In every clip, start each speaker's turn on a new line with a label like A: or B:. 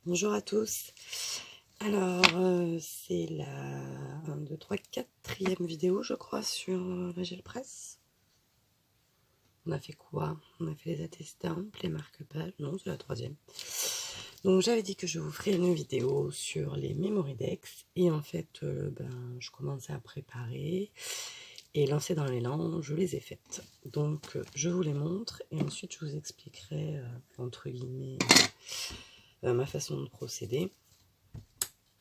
A: Bonjour à tous. Alors, c'est la 1, 2, 3, 4e vidéo, je crois, sur la gel presse. On a fait quoi? On a fait les attestampes, les marque-pages. Non, c'est la 3e. Donc, j'avais dit que je vous ferais une vidéo sur les Memoridex. Et en fait, je commençais à préparer. Et lancer dans l'élan, je les ai faites. Donc, je vous les montre. Et ensuite, je vous expliquerai, entre guillemets, ma façon de procéder.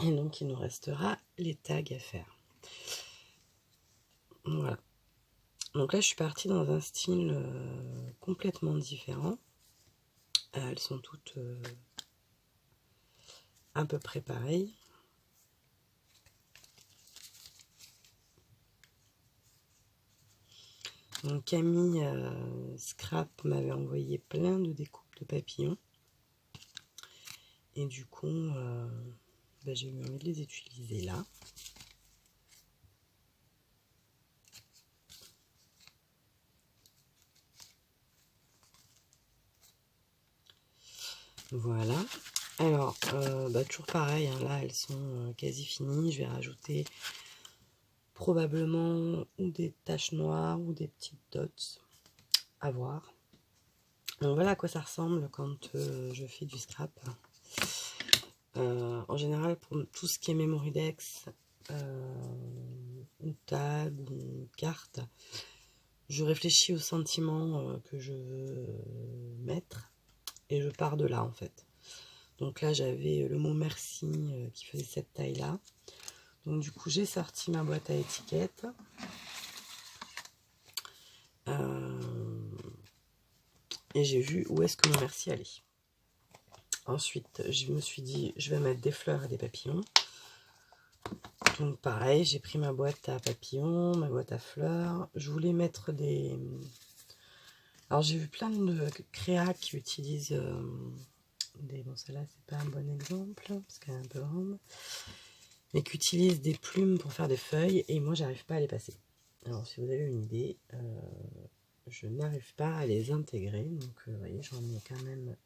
A: Et donc, il nous restera les tags à faire. Voilà. Donc là, je suis partie dans un style complètement différent. Elles sont toutes à peu près pareilles. Donc Camille Scrap m'avait envoyé plein de découpes de papillons. Et du coup, j'ai eu envie de les utiliser là. Voilà. Alors, toujours pareil, hein, là elles sont quasi finies. Je vais rajouter probablement ou des taches noires ou des petites dots. À voir. Donc voilà à quoi ça ressemble quand je fais du scrap. En général, pour tout ce qui est Memoridex, ou tag, ou carte, je réfléchis au sentiment que je veux mettre et je pars de là en fait. Donc là, j'avais le mot merci qui faisait cette taille-là. Donc du coup, j'ai sorti ma boîte à étiquettes. Et j'ai vu où est-ce que mon merci allait. Ensuite, je me suis dit, je vais mettre des fleurs et des papillons. Donc pareil, j'ai pris ma boîte à papillons, ma boîte à fleurs. Je voulais mettre des... Alors j'ai vu plein de créas qui utilisent des... Bon, celle-là, c'est pas un bon exemple, parce qu'elle est un peu grande. Mais qui utilisent des plumes pour faire des feuilles, et moi, j'arrive pas à les passer. Alors, si vous avez une idée, je n'arrive pas à les intégrer. Donc, vous voyez, j'en ai quand même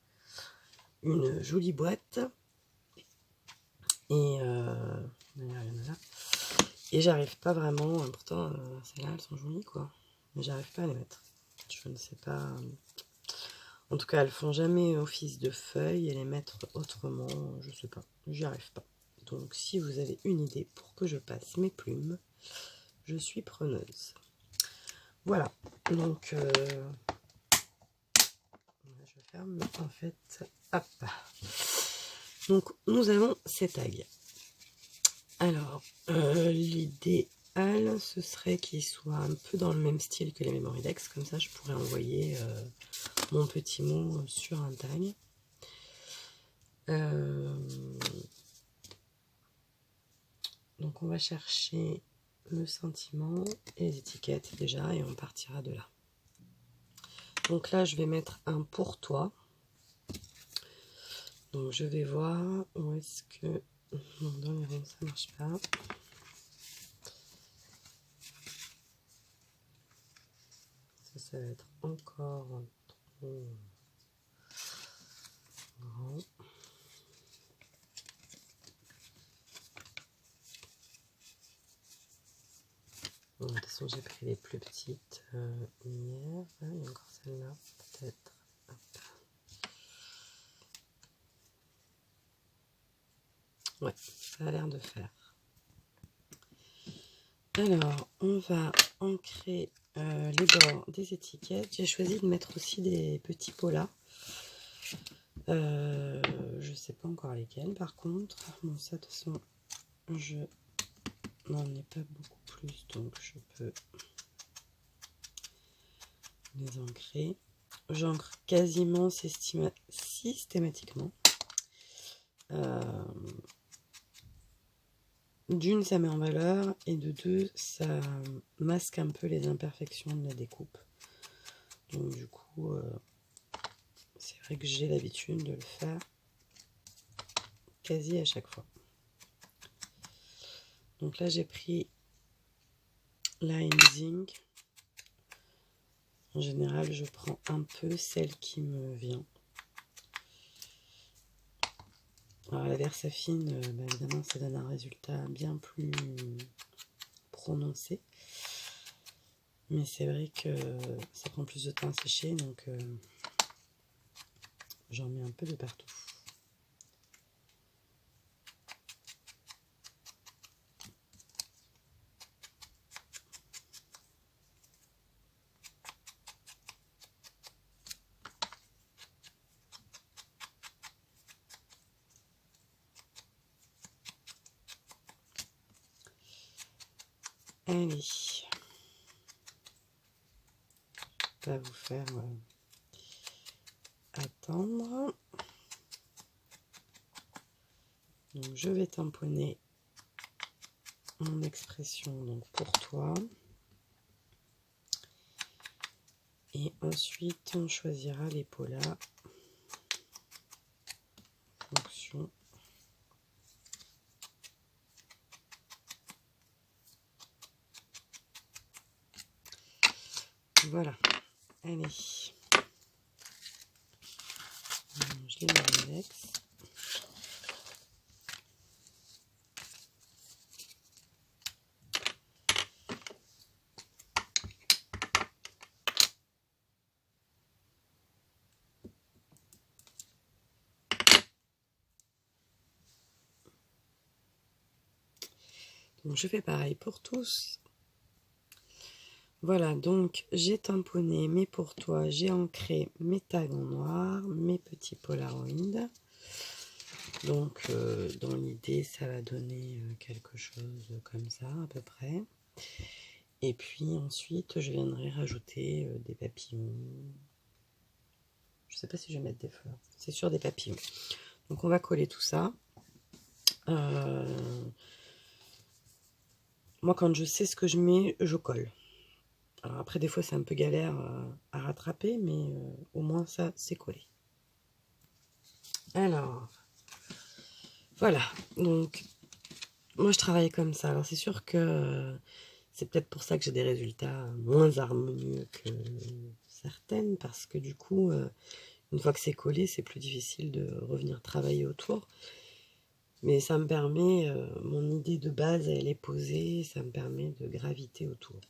A: une jolie boîte. Et et j'arrive pas vraiment, pourtant celles-là elles sont jolies quoi, mais j'arrive pas à les mettre. Je ne sais pas. En tout cas, elles font jamais office de feuilles et les mettre autrement, je sais pas, j'y arrive pas. Donc si vous avez une idée pour que je passe mes plumes, je suis preneuse. Voilà, donc je ferme en fait. Hop. Donc nous avons ces tags. Alors, l'idéal, ce serait qu'ils soient un peu dans le même style que les Memoridex. Comme ça, je pourrais envoyer mon petit mot sur un tag. Donc, on va chercher le sentiment et les étiquettes déjà, et on partira de là. Donc là, je vais mettre un pour toi. Donc, je vais voir où est-ce que... Non, dans les ronds, ça marche pas. Ça va être encore trop grand. Bon, de toute façon, j'ai pris les plus petites hier. Ah, il y a encore celle-là, peut-être. Ouais, ça a l'air de faire. Alors, on va ancrer les bords des étiquettes. J'ai choisi de mettre aussi des petits polas. Je sais pas encore lesquels, par contre. Bon, ça, de toute façon, je n'en ai pas beaucoup plus, donc je peux les ancrer. J'ancre quasiment systématiquement. D'une, ça met en valeur, et de deux, ça masque un peu les imperfections de la découpe. Donc du coup, c'est vrai que j'ai l'habitude de le faire quasi à chaque fois. Donc là, j'ai pris la Zinc. En général, je prends un peu celle qui me vient. Alors la Versafine, évidemment, ça donne un résultat bien plus prononcé. Mais c'est vrai que ça prend plus de temps à sécher, donc j'en mets un peu de partout. Allez, ça va vous faire attendre. Donc je vais tamponner mon expression donc pour toi. Et ensuite on choisira les pollas en fonction. Voilà, allez. Je les mets en index. Donc je fais pareil pour tous. Voilà, donc j'ai tamponné mes pour toi, j'ai ancré mes tags en noir, mes petits polaroids. Donc dans l'idée, ça va donner quelque chose comme ça à peu près. Et puis ensuite, je viendrai rajouter des papillons. Je ne sais pas si je vais mettre des fleurs. C'est sûr, des papillons. Donc on va coller tout ça. Moi, quand je sais ce que je mets, je colle. Alors après, des fois, c'est un peu galère à rattraper, mais au moins ça, c'est collé. Alors, voilà. Donc, moi, je travaille comme ça. Alors, c'est sûr que c'est peut-être pour ça que j'ai des résultats moins harmonieux que certaines, parce que du coup, une fois que c'est collé, c'est plus difficile de revenir travailler autour. Mais ça me permet, mon idée de base, elle est posée, ça me permet de graviter autour.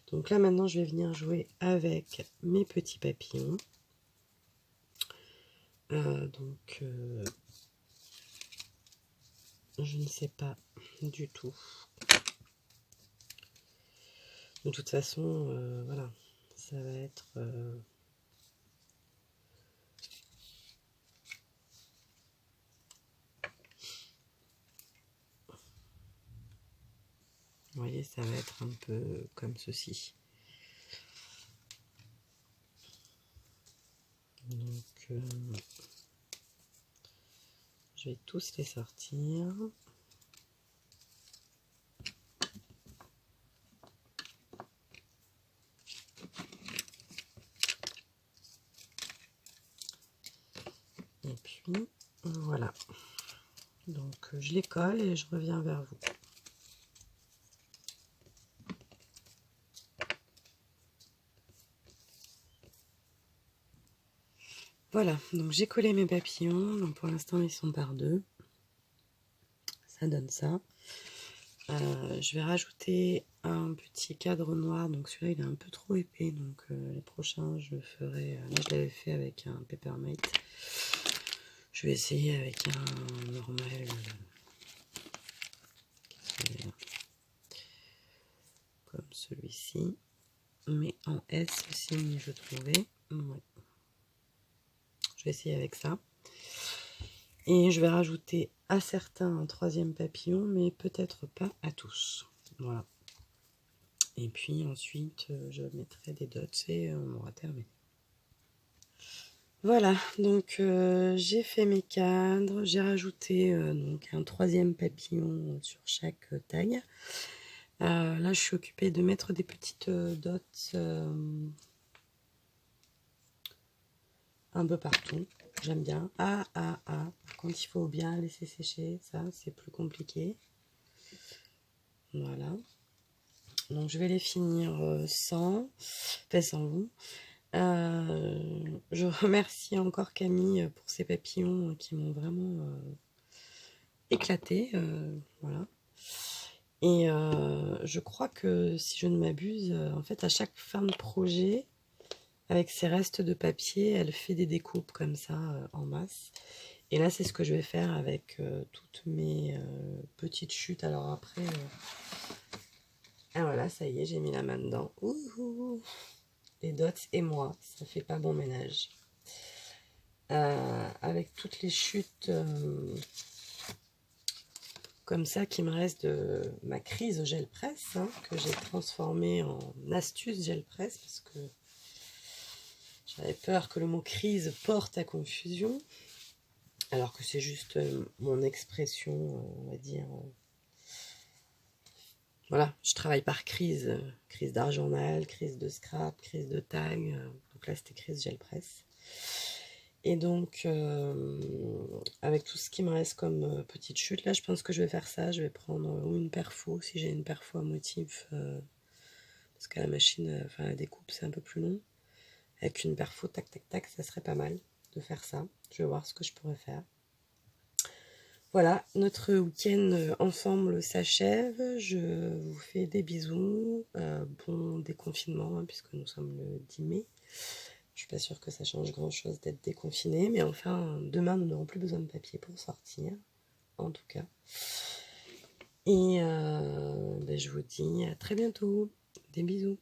A: Donc là, maintenant, je vais venir jouer avec mes petits papillons. Je ne sais pas du tout. De toute façon, voilà, ça va être... vous voyez, ça va être un peu comme ceci. Donc, je vais tous les sortir. Et puis, voilà. Donc, je les colle et je reviens vers vous. Voilà, donc j'ai collé mes papillons. Donc, pour l'instant, ils sont par deux. Ça donne ça. Je vais rajouter un petit cadre noir. Donc, celui-là, il est un peu trop épais. Donc, les prochains, je le ferai... là, je l'avais fait avec un Peppermint. Je vais essayer avec un normal... comme celui-ci, mais en S aussi, je trouvais. Ouais. Je vais essayer avec ça. Et je vais rajouter à certains un troisième papillon, mais peut-être pas à tous. Voilà. Et puis ensuite, je mettrai des dots et on aura terminé. Voilà, donc j'ai fait mes cadres, j'ai rajouté donc un troisième papillon sur chaque tag. Là, je suis occupée de mettre des petites dots un peu partout. J'aime bien. Par contre, il faut bien laisser sécher. Ça, c'est plus compliqué. Voilà. Donc, je vais les finir sans vous. Je remercie encore Camille pour ces papillons qui m'ont vraiment éclaté, voilà. Et je crois que, si je ne m'abuse, en fait, à chaque fin de projet, avec ses restes de papier, elle fait des découpes comme ça, en masse. Et là, c'est ce que je vais faire avec toutes mes petites chutes. Alors après... ah voilà, ça y est, j'ai mis la main dedans. Ouhou. Les dots et moi, ça fait pas bon ménage. Avec toutes les chutes comme ça qui me restent de ma crise au gel presse, hein, que j'ai transformée en astuce gel presse, parce que j'avais peur que le mot crise porte à confusion, alors que c'est juste mon expression, on va dire. Voilà, je travaille par crise. Crise d'argenal, crise de scrap, crise de tag. Donc là, c'était crise gel presse. Et donc, avec tout ce qui me reste comme petite chute, là, je pense que je vais faire ça. Je vais prendre ou une perfo, si j'ai une perfo à motif, parce qu'à la machine, enfin, la découpe, c'est un peu plus long. Avec une perfo, tac, tac, tac, ça serait pas mal de faire ça. Je vais voir ce que je pourrais faire. Voilà, notre week-end ensemble s'achève. Je vous fais des bisous. Bon déconfinement, hein, puisque nous sommes le 10 mai. Je suis pas sûre que ça change grand-chose d'être déconfiné. Mais enfin, demain, nous n'aurons plus besoin de papier pour sortir. En tout cas. Et ben, je vous dis à très bientôt. Des bisous.